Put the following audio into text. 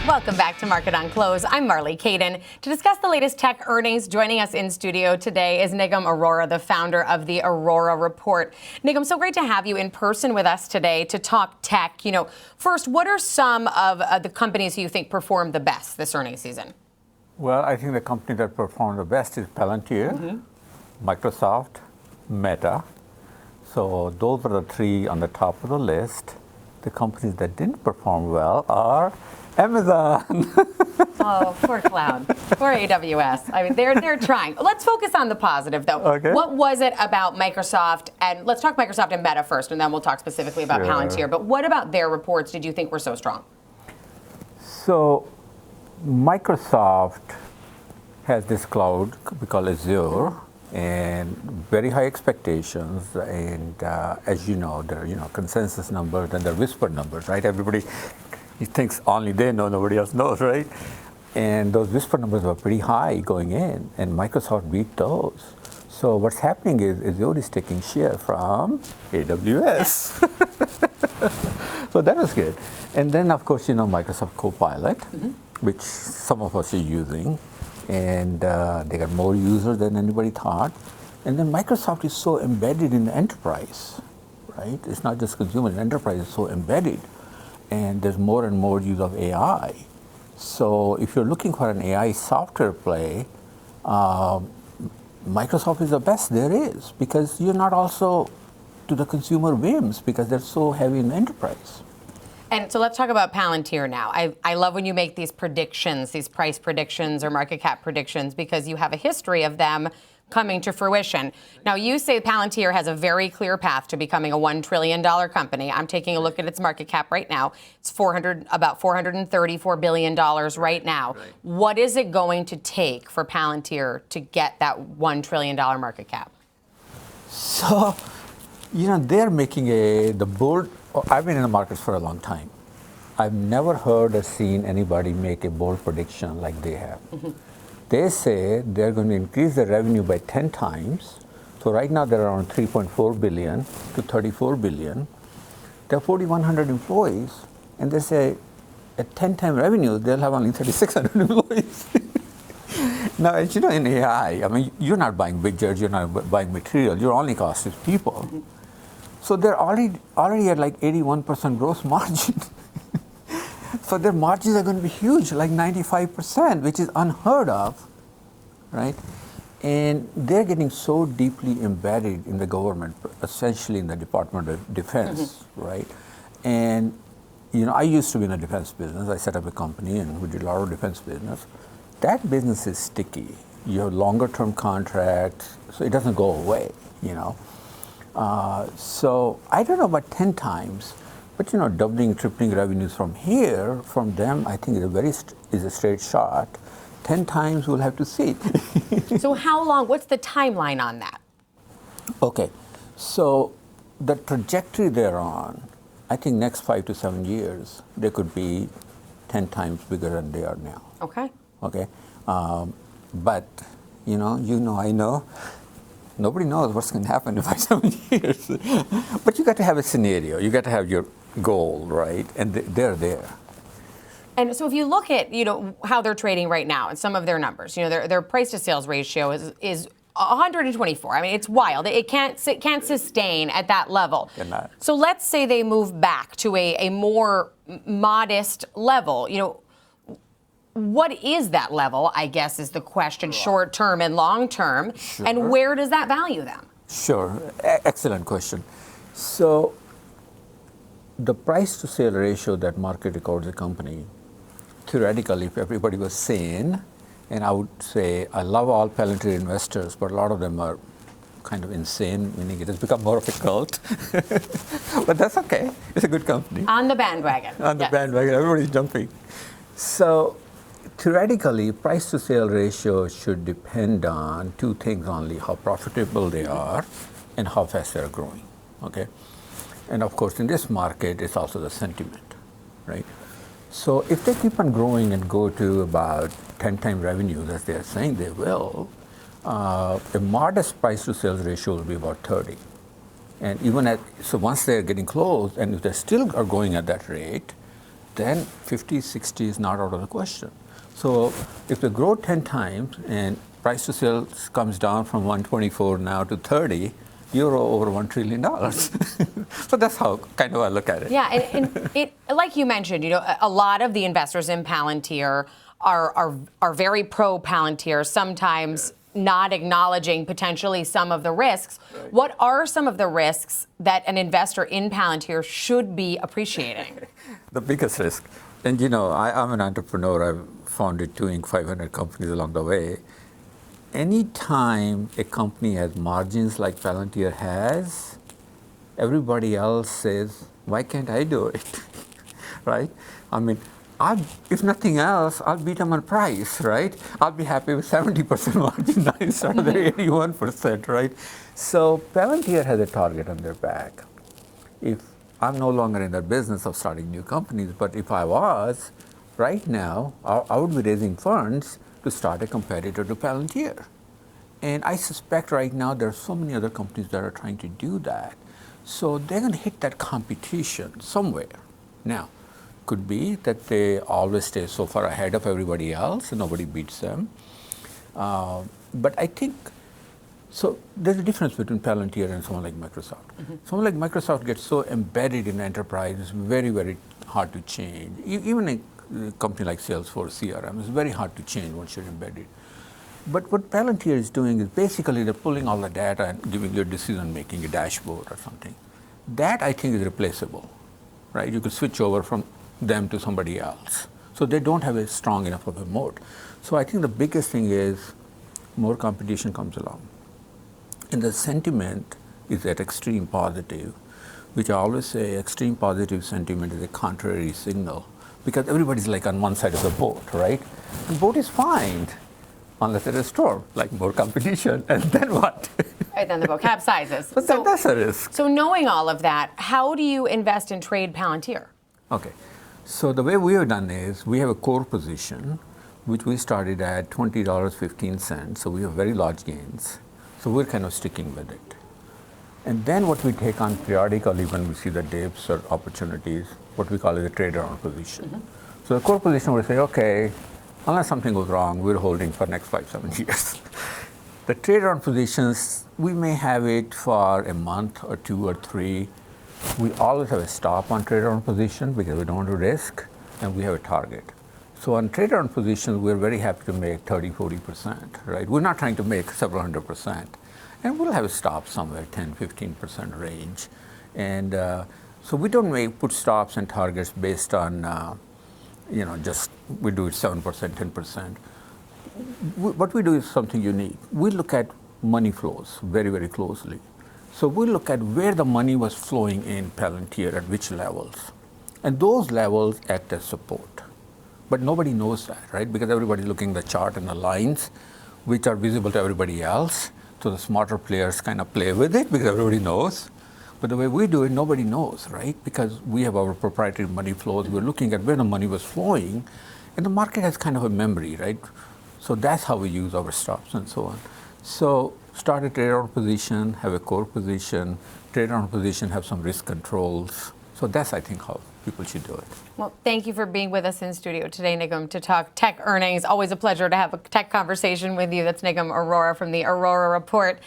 Welcome back to Market on Close. I'm Marley Caden. To discuss the latest tech earnings, joining us in studio today is Nigam Arora, the founder of the Arora Report. Nigam, so great to have you in person with us today to talk tech. First, what are some of the companies you think performed the best this earnings season? Well, I think the company that performed the best is Palantir, Microsoft, Meta. So those are the three on the top of the list. The companies that didn't perform well are Amazon. Oh, poor cloud. Poor AWS. I mean, they're trying. Let's focus on the positive, though. Okay. What was it about Microsoft? And let's talk Microsoft and Meta first, and then we'll talk specifically about Palantir. But what about their reports did you think were so strong? So Microsoft has this cloud we call Azure, and very high expectations. And as you know, there are consensus numbers and there are whispered numbers, right? Everybody thinks only they know, nobody else knows, right? And those whispered numbers were pretty high going in, and Microsoft beat those. So what's happening is Azure is taking share from AWS. So that was good. And then, of course, Microsoft Copilot, which some of us are using, and they got more users than anybody thought. And then Microsoft is so embedded in the enterprise, right? It's not just consumer, the enterprise is so embedded. And there's more and more use of AI. So if you're looking for an AI software play, Microsoft is the best there is, because you're not also to the consumer whims, because they're so heavy in the enterprise. And so let's talk about Palantir now. I love when you make these predictions, these price predictions or market cap predictions, because you have a history of them coming to fruition. Now, you say Palantir has a very clear path to becoming a $1 trillion company. I'm taking a look at its market cap right now. It's about $434 billion right now. Right. What is it going to take for Palantir to get that $1 trillion market cap? So, they're making the bold. I've been in the markets for a long time. I've never heard or seen anybody make a bold prediction like they have. They say they're going to increase their revenue by 10 times. So right now they're around 3.4 billion to 34 billion. They're 4,100 employees, and they say at 10-time revenue, they'll have only 3,600 employees. Now, as you know, in AI, I mean, you're not buying widgets, you're not buying material, your only cost is people. So they're already at like 81% gross margin. So their margins are going to be huge, like 95%, which is unheard of, right? And they're getting so deeply embedded in the government, essentially in the Department of Defense, right? And, I used to be in the defense business. I set up a company and we did a lot of defense business. That business is sticky. You have longer term contracts, so it doesn't go away, So I don't know about 10 times. But doubling, tripling revenues from them, I think is a straight shot. 10 times we'll have to see. So how long? What's the timeline on that? Okay, so the trajectory they're on, I think next 5 to 7 years, they could be 10 times bigger than they are now. Okay. Okay, but I know. Nobody knows what's going to happen in 5, 7 years. But you got to have a scenario. You got to have your goal, right? And they're there. And so if you look at, how they're trading right now and some of their numbers, their price to sales ratio is 124. I mean, it's wild. It can't sustain at that level. Cannot. So let's say they move back to a more modest level, what is that level, I guess, is the question, short term and long term, and where does that value them? Sure. Excellent question. So the price to sale ratio that market records a company, theoretically, if everybody was sane, and I would say I love all Palantir investors, but a lot of them are kind of insane, meaning it has become more of a cult. But that's okay. It's a good company. On the bandwagon. On the bandwagon. Everybody's jumping. So theoretically, price to sale ratio should depend on two things only: how profitable they are and how fast they're growing. Okay? And of course, in this market, it's also the sentiment, right? So if they keep on growing and go to about 10-time revenue, as they're saying they will, a modest price to sales ratio will be about 30. And even so once they're getting close, and if they still are going at that rate, then 50, 60 is not out of the question. So if they grow 10 times and price to sales comes down from 124 now to 30, you're over $1 trillion. So that's how kind of I look at it. Yeah, and it, like you mentioned, a lot of the investors in Palantir are very pro Palantir, sometimes not acknowledging potentially some of the risks. Right. What are some of the risks that an investor in Palantir should be appreciating? The biggest risk, and I'm an entrepreneur. I've founded 500 companies along the way. Anytime a company has margins like Palantir has, everybody else says, why can't I do it? Right? I mean, if nothing else, I'll beat them on price, right? I'll be happy with 70% margin now instead of the 81%, right? So Palantir has a target on their back. If I'm no longer in the business of starting new companies, but if I was, right now, I would be raising funds to start a competitor to Palantir. And I suspect right now there are so many other companies that are trying to do that. So they're going to hit that competition somewhere. Now, could be that they always stay so far ahead of everybody else and nobody beats them. But I think, so there's a difference between Palantir and someone like Microsoft. Mm-hmm. Someone like Microsoft gets so embedded in enterprise, it's very, very hard to change. Even a company like Salesforce CRM is very hard to change once you're embedded. But what Palantir is doing is basically they're pulling all the data and giving you a decision making, a dashboard or something. That I think is replaceable, right? You could switch over from them to somebody else. So they don't have a strong enough of a moat. So I think the biggest thing is more competition comes along. And the sentiment is at extreme positive, which I always say extreme positive sentiment is a contrary signal because everybody's like on one side of the boat, right? The boat is fine unless there's a storm, like more competition, and then what? Right, then the boat capsizes. But that's a risk. So knowing all of that, how do you invest and trade Palantir? Okay. So the way we have done is we have a core position, which we started at $20.15. So we have very large gains. So we're kind of sticking with it. And then what we take on periodically when we see the dips or opportunities, what we call is a trader on position. Mm-hmm. So the core position we say, okay, unless something goes wrong, we're holding for next 5-7 years. The trader on positions, we may have it for a month or 2 or 3. We always have a stop on trader on position because we don't want to risk, and we have a target. So on trader on positions, we're very happy to make 30-40%, right? We're not trying to make several 100%. And we'll have a stop somewhere, 10-15% range. And so we don't put stops and targets based on, just we do it 7%, 10%. What we do is something unique. We look at money flows very, very closely. So we look at where the money was flowing in Palantir at which levels. And those levels act as support. But nobody knows that, right? Because everybody's looking at the chart and the lines, which are visible to everybody else. So the smarter players kind of play with it because everybody knows. But the way we do it, nobody knows, right? Because we have our proprietary money flows. We're looking at where the money was flowing. And the market has kind of a memory, right? So that's how we use our stops and so on. So start a trader on position, have a core position, trader on position, have some risk controls. So that's, I think, how people should do it. Well, thank you for being with us in studio today, Nigam, to talk tech earnings. Always a pleasure to have a tech conversation with you. That's Nigam Arora from the Arora Report.